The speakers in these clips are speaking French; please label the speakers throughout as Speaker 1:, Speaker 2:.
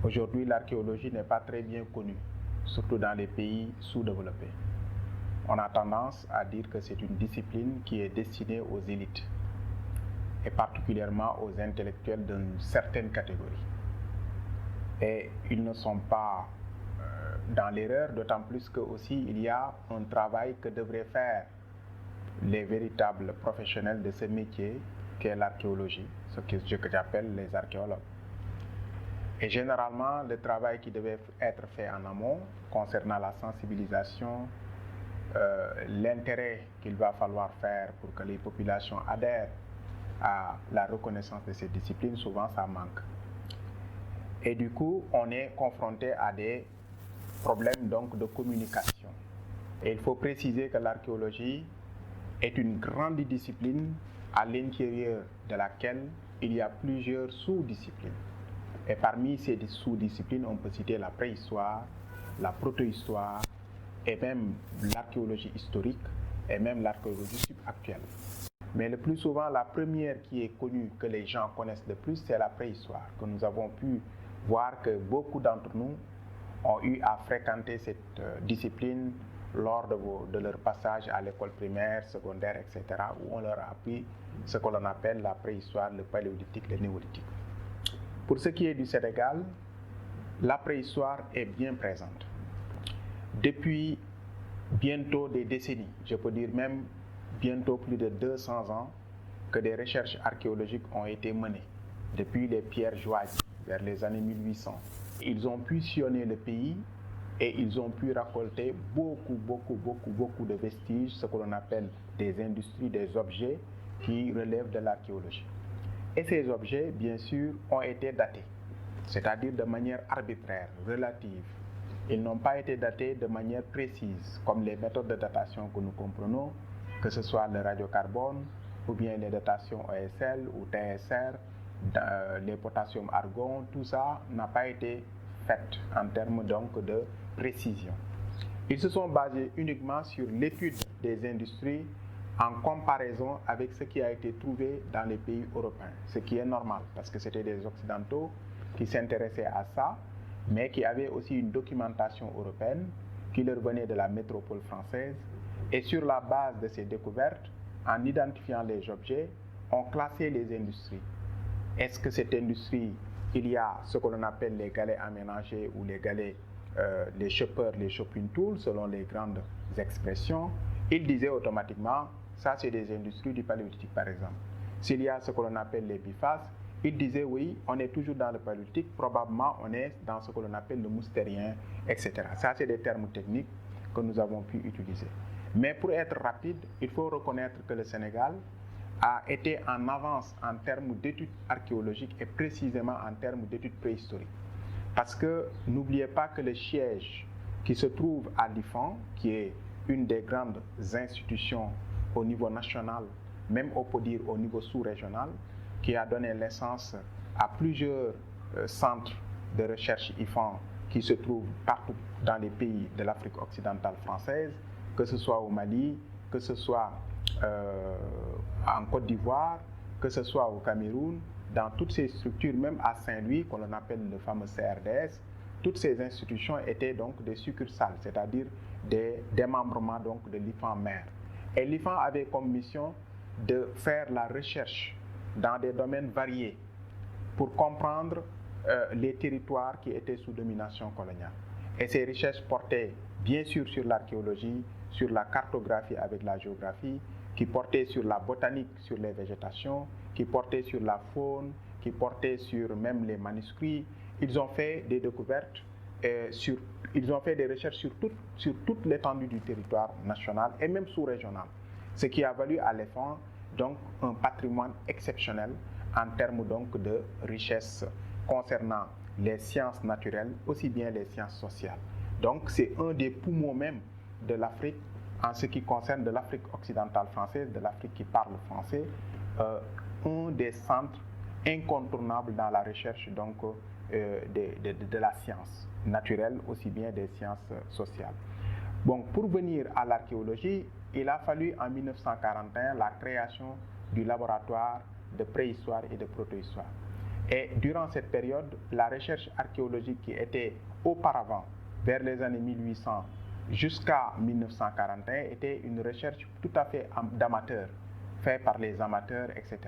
Speaker 1: Aujourd'hui, l'archéologie n'est pas très bien connue, surtout dans les pays sous-développés. On a tendance à dire que c'est une discipline qui est destinée aux élites, et particulièrement aux intellectuels d'une certaine catégorie. Et ils ne sont pas dans l'erreur, d'autant plus que aussi il y a un travail que devraient faire les véritables professionnels de ce métier qu'est l'archéologie, ce que j'appelle les archéologues. Et généralement, le travail qui devait être fait en amont concernant la sensibilisation, l'intérêt qu'il va falloir faire pour que les populations adhèrent à la reconnaissance de ces disciplines, souvent ça manque. Et du coup, on est confronté à des problèmes donc de communication. Et il faut préciser que l'archéologie est une grande discipline à l'intérieur de laquelle il y a plusieurs sous-disciplines. Et parmi ces sous-disciplines, on peut citer la préhistoire, la protohistoire, et même l'archéologie historique, et même l'archéologie subactuelle. Mais le plus souvent, la première qui est connue, que les gens connaissent le plus, c'est la préhistoire, que nous avons pu voir que beaucoup d'entre nous ont eu à fréquenter cette discipline lors de leur passage à l'école primaire, secondaire, etc., où on leur a appris ce que l'on appelle la préhistoire, le paléolithique, le néolithique. Pour ce qui est du Sénégal, la préhistoire est bien présente. Depuis bientôt des décennies, je peux dire même bientôt plus de 200 ans, que des recherches archéologiques ont été menées, depuis les pierres Joaillies, vers les années 1800. Ils ont pu sillonner le pays et ils ont pu récolter beaucoup de vestiges, ce que l'on appelle des industries, des objets qui relèvent de l'archéologie. Et ces objets, bien sûr, ont été datés, c'est-à-dire de manière arbitraire, relative. Ils n'ont pas été datés de manière précise, comme les méthodes de datation que nous comprenons, que ce soit le radiocarbone, ou bien les datations ESL ou TSR, les potassium-argon, tout ça n'a pas été fait en termes donc de précision. Ils se sont basés uniquement sur l'étude des industries en comparaison avec ce qui a été trouvé dans les pays européens, ce qui est normal parce que c'était des Occidentaux qui s'intéressaient à ça, mais qui avaient aussi une documentation européenne qui leur venait de la métropole française. Et sur la base de ces découvertes, en identifiant les objets, on classait les industries. Est-ce que cette industrie, il y a ce que l'on appelle les galets aménagés ou les galets, les choppers, les chopping tools, selon les grandes expressions. Ils disaient automatiquement, ça c'est des industries du paléolithique par exemple. S'il y a ce que l'on appelle les bifaces, ils disaient oui, on est toujours dans le paléolithique, probablement on est dans ce que l'on appelle le moustérien, etc. Ça c'est des termes techniques que nous avons pu utiliser. Mais pour être rapide, il faut reconnaître que le Sénégal a été en avance en termes d'études archéologiques et précisément en termes d'études préhistoriques. Parce que n'oubliez pas que le siège qui se trouve à l'IFAN, qui est une des grandes institutions au niveau national, même on peut dire au niveau sous-régional, qui a donné naissance à plusieurs centres de recherche IFAN qui se trouvent partout dans les pays de l'Afrique occidentale française, que ce soit au Mali, que ce soit en Côte d'Ivoire, que ce soit au Cameroun, dans toutes ces structures, même à Saint-Louis, qu'on appelle le fameux CRDS, toutes ces institutions étaient donc des succursales, c'est-à-dire des démembrements donc de l'IFAN mère. Et l'IFAN avait comme mission de faire la recherche dans des domaines variés pour comprendre les territoires qui étaient sous domination coloniale. Et ces recherches portaient bien sûr sur l'archéologie, sur la cartographie avec la géographie, qui portaient sur la botanique, sur les végétations, qui portaient sur la faune, qui portaient sur même les manuscrits. Ils ont fait des découvertes, ils ont fait des recherches sur toute l'étendue du territoire national et même sous-régional, ce qui a valu à l'IFAN donc un patrimoine exceptionnel en termes donc de richesse concernant les sciences naturelles, aussi bien les sciences sociales. Donc c'est un des poumons même de l'Afrique en ce qui concerne de l'Afrique occidentale française, de l'Afrique qui parle français, un des centres incontournables dans la recherche donc, de la science naturelle, aussi bien des sciences sociales. Bon, pour venir à l'archéologie, il a fallu en 1941 la création du laboratoire de préhistoire et de protohistoire. Et durant cette période, la recherche archéologique qui était auparavant, vers les années 1800 jusqu'à 1941, était une recherche tout à fait d'amateurs, faite par les amateurs, etc.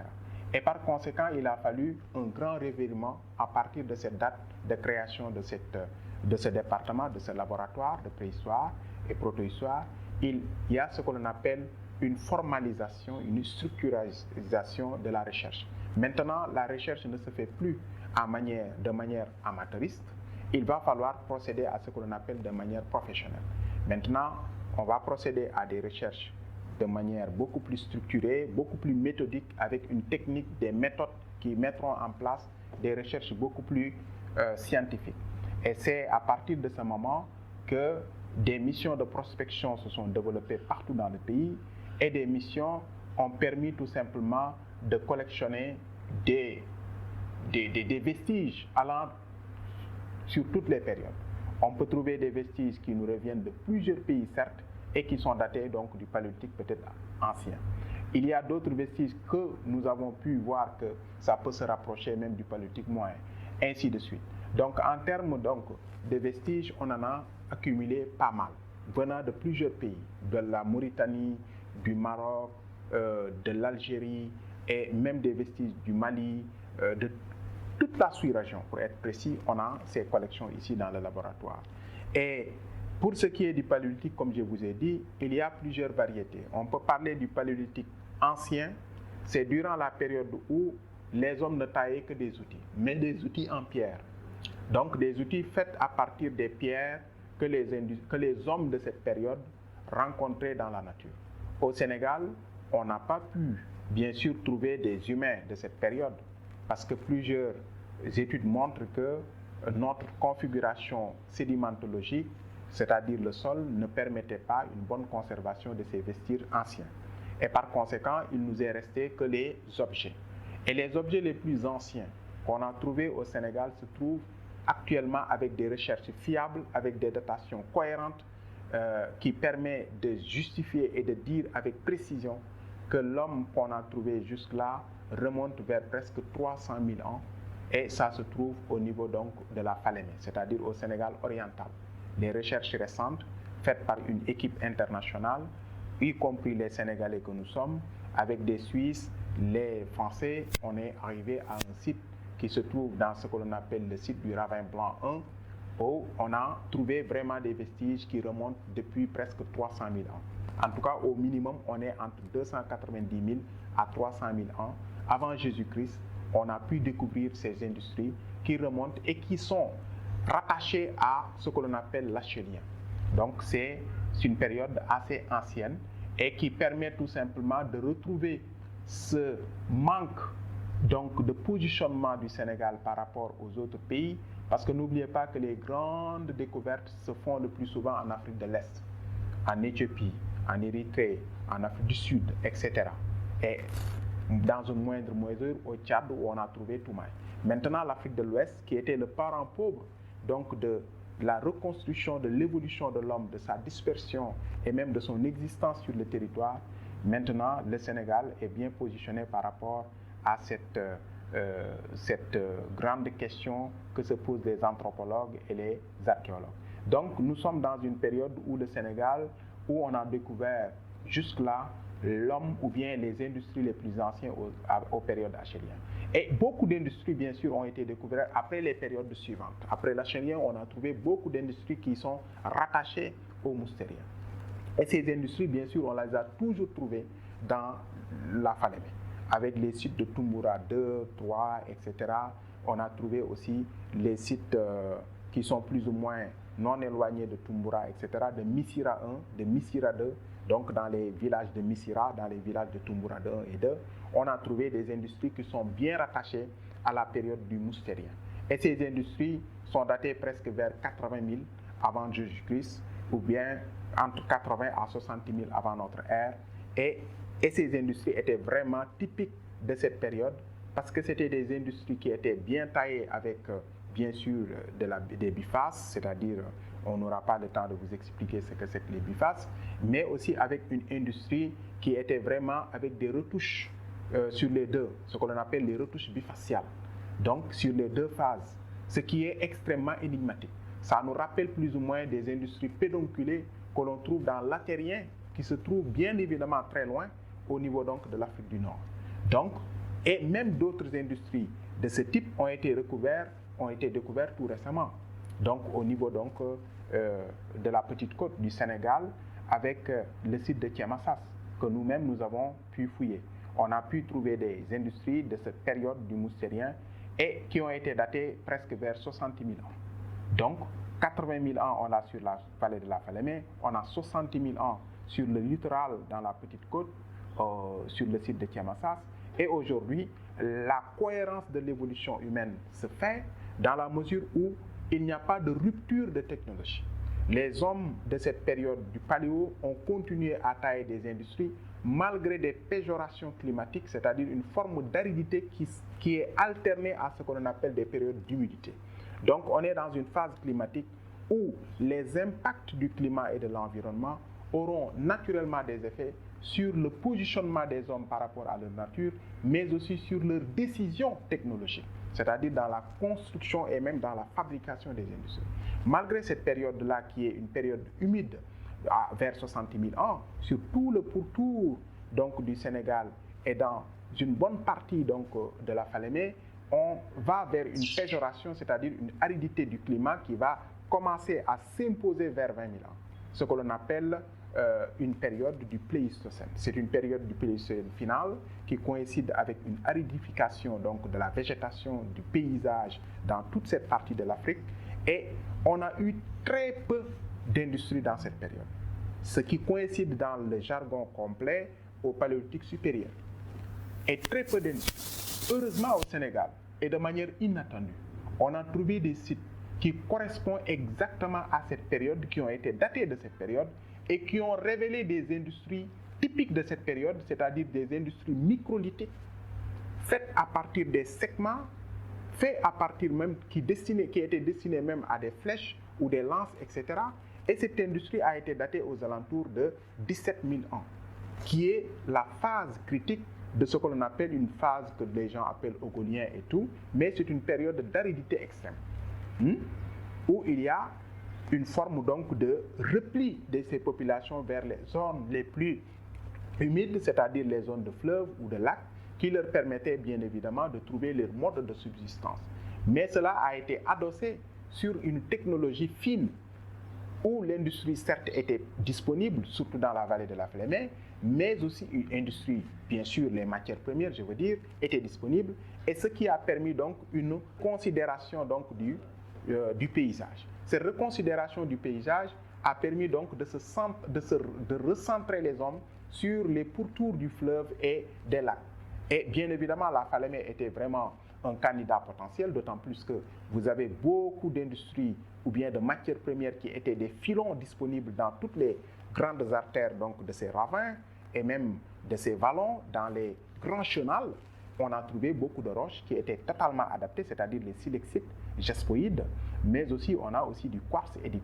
Speaker 1: Et par conséquent, il a fallu un grand revirement à partir de cette date de création de ce département, de ce laboratoire de préhistoire et protohistoire. Il y a ce que l'on appelle une formalisation, une structuralisation de la recherche. Maintenant, la recherche ne se fait plus de manière amateuriste. Il va falloir procéder à ce que l'on appelle de manière professionnelle. Maintenant, on va procéder à des recherches de manière beaucoup plus structurée, beaucoup plus méthodique, avec une technique, des méthodes qui mettront en place des recherches beaucoup plus scientifiques. Et c'est à partir de ce moment que des missions de prospection se sont développées partout dans le pays et des missions ont permis tout simplement de collectionner des vestiges allant sur toutes les périodes. On peut trouver des vestiges qui nous reviennent de plusieurs pays, certes, et qui sont datés donc du paléolithique peut-être ancien. Il y a d'autres vestiges que nous avons pu voir que ça peut se rapprocher même du paléolithique moyen, ainsi de suite. Donc en termes donc, de vestiges, on en a accumulé pas mal, venant de plusieurs pays, de la Mauritanie, du Maroc, de l'Algérie et même des vestiges du Mali, de toute la sous-région, pour être précis, on a ces collections ici dans le laboratoire. Et pour ce qui est du paléolithique, comme je vous ai dit, il y a plusieurs variétés. On peut parler du paléolithique ancien, c'est durant la période où les hommes ne taillaient que des outils, mais des outils en pierre. Donc des outils faits à partir des pierres que les hommes de cette période rencontraient dans la nature. Au Sénégal, on n'a pas pu, bien sûr, trouver des humains de cette période, parce que plusieurs études montrent que notre configuration sédimentologique, c'est-à-dire le sol, ne permettait pas une bonne conservation de ces vestiges anciens. Et par conséquent, il nous est resté que les objets. Et les objets les plus anciens qu'on a trouvés au Sénégal se trouvent actuellement avec des recherches fiables, avec des datations cohérentes, qui permettent de justifier et de dire avec précision que l'homme qu'on a trouvé jusque-là remonte vers presque 300 000 ans, et ça se trouve au niveau donc de la Falémé, c'est-à-dire au Sénégal oriental. Les recherches récentes faites par une équipe internationale, y compris les Sénégalais que nous sommes, avec des Suisses, les Français, on est arrivé à un site qui se trouve dans ce que l'on appelle le site du Ravin Blanc 1, où on a trouvé vraiment des vestiges qui remontent depuis presque 300 000 ans. En tout cas, au minimum, on est entre 290 000 à 300 000 ans. Avant Jésus-Christ, on a pu découvrir ces industries qui remontent et qui sont rattachées à ce que l'on appelle l'Achélien. Donc c'est une période assez ancienne et qui permet tout simplement de retrouver ce manque donc de positionnement du Sénégal par rapport aux autres pays, parce que n'oubliez pas que les grandes découvertes se font le plus souvent en Afrique de l'Est, en Éthiopie, en Érythrée, en Afrique du Sud, etc. Et dans une moindre mesure au Tchad où on a trouvé Toumaï. Maintenant, l'Afrique de l'Ouest, qui était le parent pauvre donc de la reconstruction, de l'évolution de l'homme, de sa dispersion et même de son existence sur le territoire, maintenant le Sénégal est bien positionné par rapport à cette grande question que se posent les anthropologues et les archéologues. Donc nous sommes dans une période où le Sénégal, où on a découvert jusque-là l'homme ou bien les industries les plus anciennes aux périodes achéliennes. Et beaucoup d'industries, bien sûr, ont été découvertes après les périodes suivantes. Après l'Achélien, on a trouvé beaucoup d'industries qui sont rattachées aux Moustériens. Et ces industries, bien sûr, on les a toujours trouvées dans la Falémé. Avec les sites de Toumbura 2, 3, etc. On a trouvé aussi les sites qui sont plus ou moins non éloignés de Toumbura, etc. De Missira 1, de Missira 2. Donc dans les villages de Missira, dans les villages de Toumbura 1 et 2, on a trouvé des industries qui sont bien rattachées à la période du Moustérien. Et ces industries sont datées presque vers 80 000 avant Jésus-Christ, ou bien entre 80 à 60 000 avant notre ère. Et ces industries étaient vraiment typiques de cette période, parce que c'était des industries qui étaient bien taillées avec, bien sûr, des bifaces, c'est-à-dire, on n'aura pas le temps de vous expliquer ce que c'est que les bifaces, mais aussi avec une industrie qui était vraiment avec des retouches sur les deux, ce que l'on appelle les retouches bifaciales. donc sur les deux phases, ce qui est extrêmement énigmatique. Ça nous rappelle plus ou moins des industries pédonculées que l'on trouve dans l'Atérien, qui se trouve bien évidemment très loin au niveau donc de l'Afrique du Nord. Donc, et même d'autres industries de ce type ont été découvertes tout récemment. Donc au niveau donc, de la petite côte du Sénégal, avec le site de Thiamassas, que nous-mêmes nous avons pu fouiller. On a pu trouver des industries de cette période du Moustérien et qui ont été datées presque vers 60 000 ans. Donc 80 000 ans on a sur la vallée de la Falémé, on a 60 000 ans sur le littoral dans la petite côte, sur le site de Thiamassas. Et aujourd'hui, la cohérence de l'évolution humaine se fait dans la mesure où il n'y a pas de rupture de technologie. Les hommes de cette période du Paléo ont continué à tailler des industries malgré des péjorations climatiques, c'est-à-dire une forme d'aridité qui est alternée à ce qu'on appelle des périodes d'humidité. Donc on est dans une phase climatique où les impacts du climat et de l'environnement auront naturellement des effets sur le positionnement des hommes par rapport à leur nature, mais aussi sur leurs décisions technologiques, c'est-à-dire dans la construction et même dans la fabrication des industries. Malgré cette période-là qui est une période humide, vers 60 000 ans, sur tout le pourtour donc, du Sénégal et dans une bonne partie donc, de la Falémé, on va vers une péjoration, c'est-à-dire une aridité du climat qui va commencer à s'imposer vers 20 000 ans, ce que l'on appelle une période du Pléistocène. C'est une période du Pléistocène final qui coïncide avec une aridification donc, de la végétation, du paysage dans toute cette partie de l'Afrique, et on a eu très peu d'industrie dans cette période, ce qui coïncide dans le jargon complet au Paléolithique supérieur. Et très peu d'industrie. Heureusement au Sénégal, et de manière inattendue, on a trouvé des sites qui correspondent exactement à cette période, qui ont été datés de cette période, et qui ont révélé des industries typiques de cette période, c'est-à-dire des industries microlithiques, faites à partir des segments, faits à partir même, qui étaient destinés même à des flèches ou des lances, etc. Et cette industrie a été datée aux alentours de 17 000 ans, qui est la phase critique de ce que l'on appelle une phase que les gens appellent ogolien et tout, mais c'est une période d'aridité extrême, où il y a une forme donc de repli de ces populations vers les zones les plus humides, c'est-à-dire les zones de fleuves ou de lacs, qui leur permettaient bien évidemment de trouver leur mode de subsistance. Mais cela a été adossé sur une technologie fine, où l'industrie certes était disponible, surtout dans la vallée de la Falémé, mais aussi une industrie, bien sûr les matières premières, je veux dire, étaient disponibles, et ce qui a permis donc une considération donc du paysage. Cette reconsidération du paysage a permis donc de recentrer les hommes sur les pourtours du fleuve et des lacs. Et bien évidemment, la Falémé était vraiment un candidat potentiel, d'autant plus que vous avez beaucoup d'industries ou bien de matières premières qui étaient des filons disponibles dans toutes les grandes artères donc, de ces ravins et même de ces vallons. Dans les grands chenals, on a trouvé beaucoup de roches qui étaient totalement adaptées, c'est-à-dire les silexites, gespoïdes, mais aussi on a aussi du quartz et du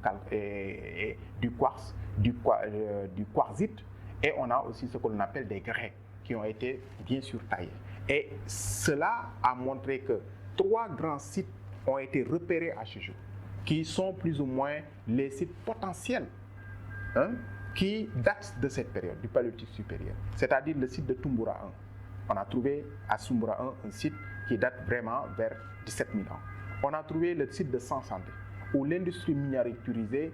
Speaker 1: quartzite, et on a aussi ce que l'on appelle des grès qui ont été bien sûr taillés. Et cela a montré que 3 grands sites ont été repérés à ce jour, qui sont plus ou moins les sites potentiels qui datent de cette période, du Paléolithique supérieur, c'est-à-dire le site de Toumbura 1. On a trouvé à Toumbura 1 un site qui date vraiment vers 17 000 ans. On a trouvé le site de Sansandé, où l'industrie miniaturisée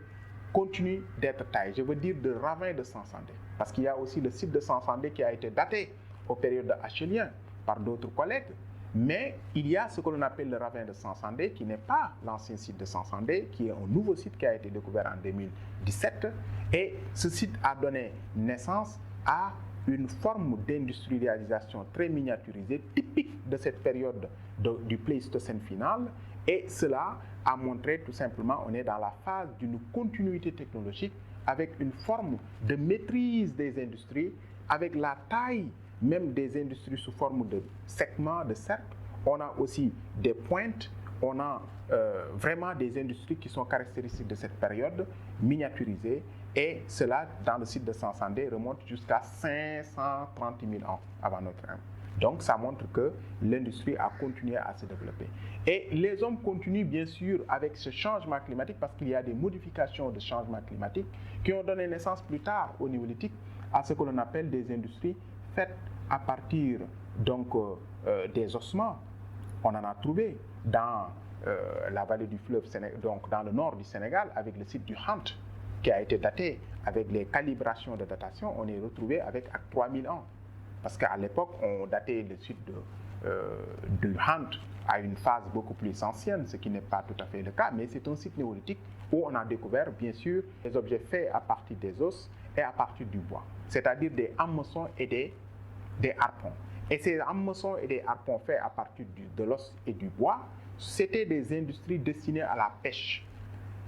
Speaker 1: continue d'être taillée, je veux dire de ravins de Sansandé, parce qu'il y a aussi le site de Sansandé qui a été daté aux périodes acheliennes par d'autres collègues, mais il y a ce que l'on appelle le ravin de Sansandé, qui n'est pas l'ancien site de Sansandé, qui est un nouveau site qui a été découvert en 2017, et ce site a donné naissance à une forme d'industrialisation très miniaturisée, typique de cette période du Pléistocène final, et cela a montré tout simplement qu'on est dans la phase d'une continuité technologique avec une forme de maîtrise des industries, avec la taille même des industries sous forme de segments, de cercles. On a aussi des pointes, on a vraiment des industries qui sont caractéristiques de cette période, miniaturisées, et cela, dans le site de Sansandé, remonte jusqu'à 530 000 ans avant notre ère. Donc ça montre que l'industrie a continué à se développer. Et les hommes continuent bien sûr avec ce changement climatique parce qu'il y a des modifications de changement climatique qui ont donné naissance plus tard au néolithique à ce que l'on appelle des industries faites à partir donc, des ossements. On en a trouvé dans la vallée du fleuve, donc dans le nord du Sénégal, avec le site du Hant, qui a été daté avec les calibrations de datation. On est retrouvé avec 3000 ans. Parce qu'à l'époque, on datait le site de Hant à une phase beaucoup plus ancienne, ce qui n'est pas tout à fait le cas, mais c'est un site néolithique où on a découvert, bien sûr, des objets faits à partir des os et à partir du bois, c'est-à-dire des hameçons et des harpons. Et ces hameçons et des harpons faits à partir de l'os et du bois, c'était des industries destinées à la pêche.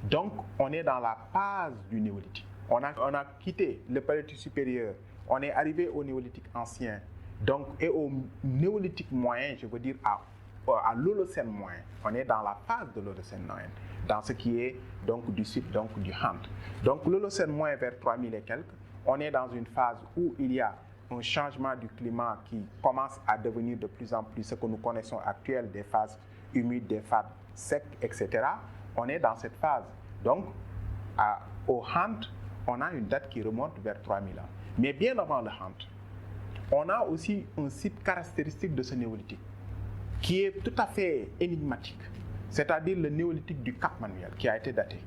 Speaker 1: Donc, on est dans la phase du néolithique. On a quitté le paléolithique supérieur, on est arrivé au néolithique ancien, donc, et au néolithique moyen, je veux dire à l'Holocène moyen. On est dans la phase de l'Holocène moyen, dans ce qui est donc du site donc, du Hant. Donc, l'Holocène moyen vers 3000 et quelques, on est dans une phase où il y a un changement du climat qui commence à devenir de plus en plus ce que nous connaissons actuellement, des phases humides, des phases secs, etc. On est dans cette phase. Donc, au Hant, on a une date qui remonte vers 3000 ans. Mais bien avant le Hant, on a aussi un site caractéristique de ce néolithique qui est tout à fait énigmatique, c'est-à-dire le néolithique du Cap Manuel qui a été daté.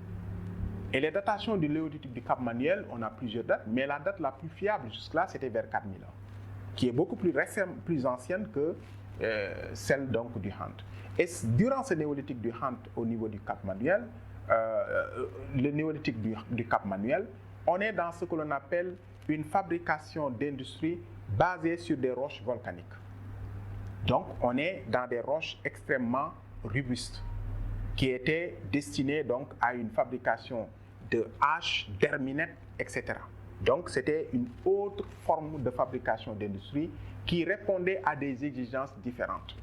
Speaker 1: Et les datations du néolithique du Cap Manuel, on a plusieurs dates, mais la date la plus fiable jusque-là, c'était vers 4000 ans, qui est beaucoup plus ancienne que celle donc du Hant. Et durant ce néolithique du Hant au niveau du Cap Manuel, le néolithique du Cap Manuel, on est dans ce que l'on appelle une fabrication d'industrie basée sur des roches volcaniques. Donc, on est dans des roches extrêmement robustes qui étaient destinées donc à une fabrication de haches, d'herminettes, etc. Donc, c'était une autre forme de fabrication d'industrie qui répondait à des exigences différentes.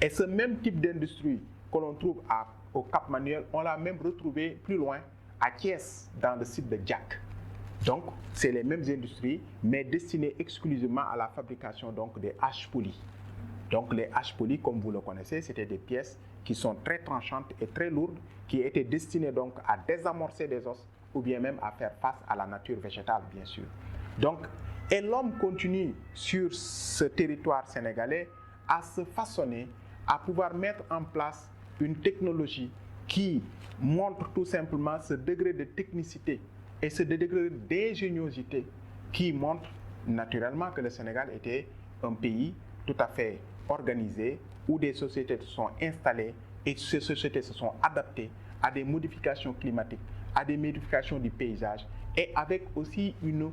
Speaker 1: Et ce même type d'industrie que l'on trouve au Cap Manuel, on l'a même retrouvé plus loin, à Thiès, dans le site de Diack. Donc, c'est les mêmes industries, mais destinées exclusivement à la fabrication donc, des haches polies. Donc, les haches polies, comme vous le connaissez, c'était des pièces qui sont très tranchantes et très lourdes, qui étaient destinées donc à désamorcer des os ou bien même à faire face à la nature végétale, bien sûr. Donc, et l'homme continue sur ce territoire sénégalais à se façonner, à pouvoir mettre en place une technologie qui montre tout simplement ce degré de technicité et ce degré d'ingéniosité qui montre naturellement que le Sénégal était un pays tout à fait organisé où des sociétés se sont installées et ces sociétés se sont adaptées à des modifications climatiques, à des modifications du paysage et avec aussi une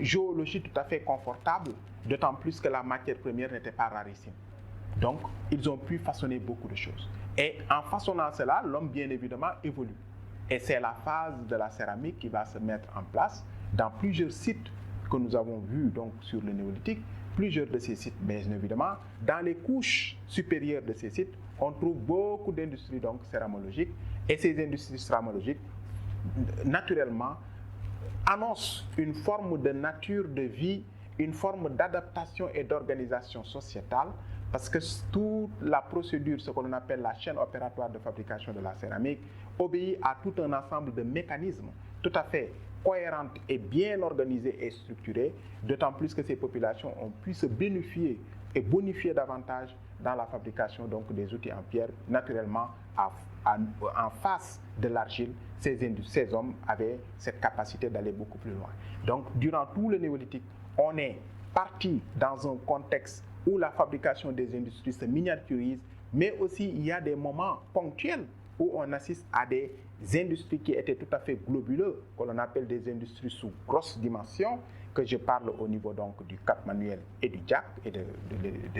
Speaker 1: géologie tout à fait confortable, d'autant plus que la matière première n'était pas rarissime. Donc, ils ont pu façonner beaucoup de choses. Et en façonnant cela, l'homme, bien évidemment, évolue. Et c'est la phase de la céramique qui va se mettre en place dans plusieurs sites que nous avons vus donc, sur le néolithique. Plusieurs de ces sites, bien évidemment, dans les couches supérieures de ces sites, on trouve beaucoup d'industries donc, céramologiques. Et ces industries céramologiques, naturellement, annoncent une forme de nature de vie, une forme d'adaptation et d'organisation sociétale, parce que toute la procédure, ce que l'on appelle la chaîne opératoire de fabrication de la céramique, obéit à tout un ensemble de mécanismes tout à fait cohérentes et bien organisées et structurées, d'autant plus que ces populations ont pu se bénéficier et bonifier davantage dans la fabrication donc, des outils en pierre. Naturellement, en face de l'argile, ces hommes avaient cette capacité d'aller beaucoup plus loin. Donc, durant tout le néolithique, on est parti dans un contexte où la fabrication des industries se miniaturise, mais aussi il y a des moments ponctuels où on assiste à des industries qui étaient tout à fait globuleuses, que l'on appelle des industries sous grosse dimension, que je parle au niveau donc du Cap Manuel et du Diack, et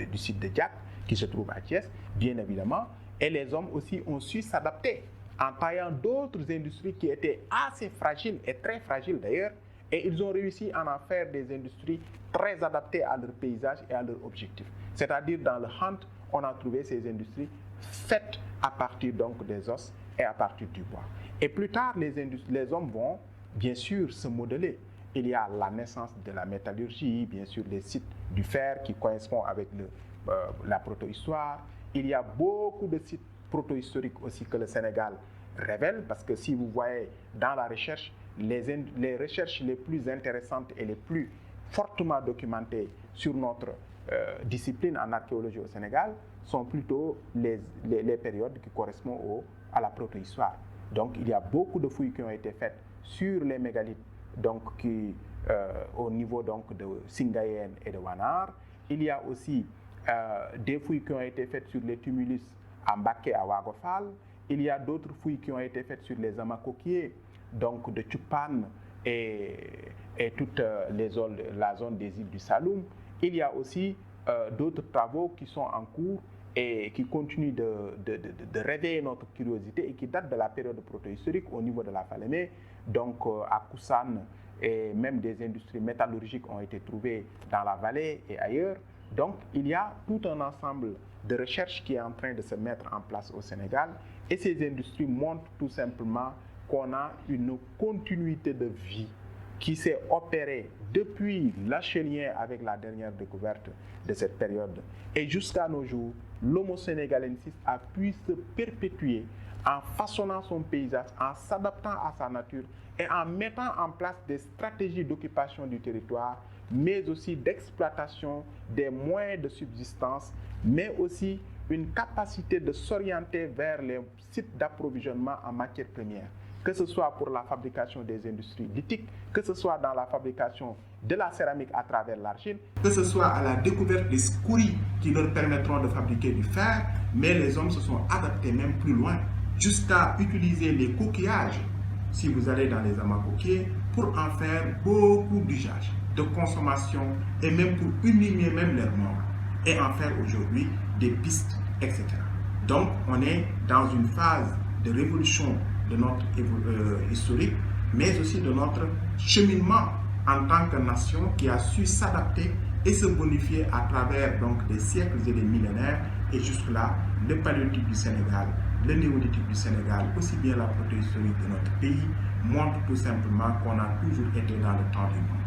Speaker 1: du site de Diack, qui se trouve à Thiès, bien évidemment. Et les hommes aussi ont su s'adapter en taillant d'autres industries qui étaient assez fragiles, et très fragiles d'ailleurs, et ils ont réussi à en faire des industries très adaptées à leur paysage et à leurs objectifs. C'est-à-dire dans le Hant, on a trouvé ces industries faites à partir donc des os et à partir du bois. Et plus tard, les hommes vont bien sûr se modeler. il y a la naissance de la métallurgie, bien sûr les sites du fer qui correspondent avec la protohistoire. Il y a beaucoup de sites protohistoriques aussi que le Sénégal révèle, parce que si vous voyez dans la recherche, les recherches les plus intéressantes et les plus fortement documentées sur notre discipline en archéologie au Sénégal sont plutôt les périodes qui correspondent à la protohistoire. Donc il y a beaucoup de fouilles qui ont été faites sur les mégalithes, donc au niveau donc de Singayen et de Wanar. Il y a aussi des fouilles qui ont été faites sur les tumulus à Mbaké, à Wagofal. Il y a d'autres fouilles qui ont été faites sur les Amakokié, donc de Tchupan et toute la zone des îles du Saloum. Il y a aussi d'autres travaux qui sont en cours et qui continuent de réveiller notre curiosité et qui datent de la période protohistorique au niveau de la Falémé. Donc à Koussan, et même des industries métallurgiques ont été trouvées dans la vallée et ailleurs. Donc il y a tout un ensemble de recherches qui est en train de se mettre en place au Sénégal, et ces industries montrent tout simplement qu'on a une continuité de vie qui s'est opérée depuis l'Achelien avec la dernière découverte de cette période et jusqu'à nos jours. L'Homo sénégalensis a pu se perpétuer en façonnant son paysage, en s'adaptant à sa nature et en mettant en place des stratégies d'occupation du territoire, mais aussi d'exploitation des moyens de subsistance, mais aussi une capacité de s'orienter vers les sites d'approvisionnement en matières premières, que ce soit pour la fabrication des industries lithiques, que ce soit dans la fabrication de la céramique à travers l'argile, que ce soit à la découverte des scouris qui leur permettront de fabriquer du fer, mais les hommes se sont adaptés même plus loin, jusqu'à utiliser les coquillages, si vous allez dans les amacoquiers, pour en faire beaucoup d'usage, de consommation et même pour humilier même leurs morts, et en faire aujourd'hui des pistes, etc. Donc on est dans une phase de révolution de notre historique, mais aussi de notre cheminement en tant que nation qui a su s'adapter et se bonifier à travers donc des siècles et des millénaires. Et jusque-là, le paléolithique du Sénégal, le néolithique du Sénégal, aussi bien la protohistorique de notre pays, montre tout simplement qu'on a toujours été dans le temps du monde.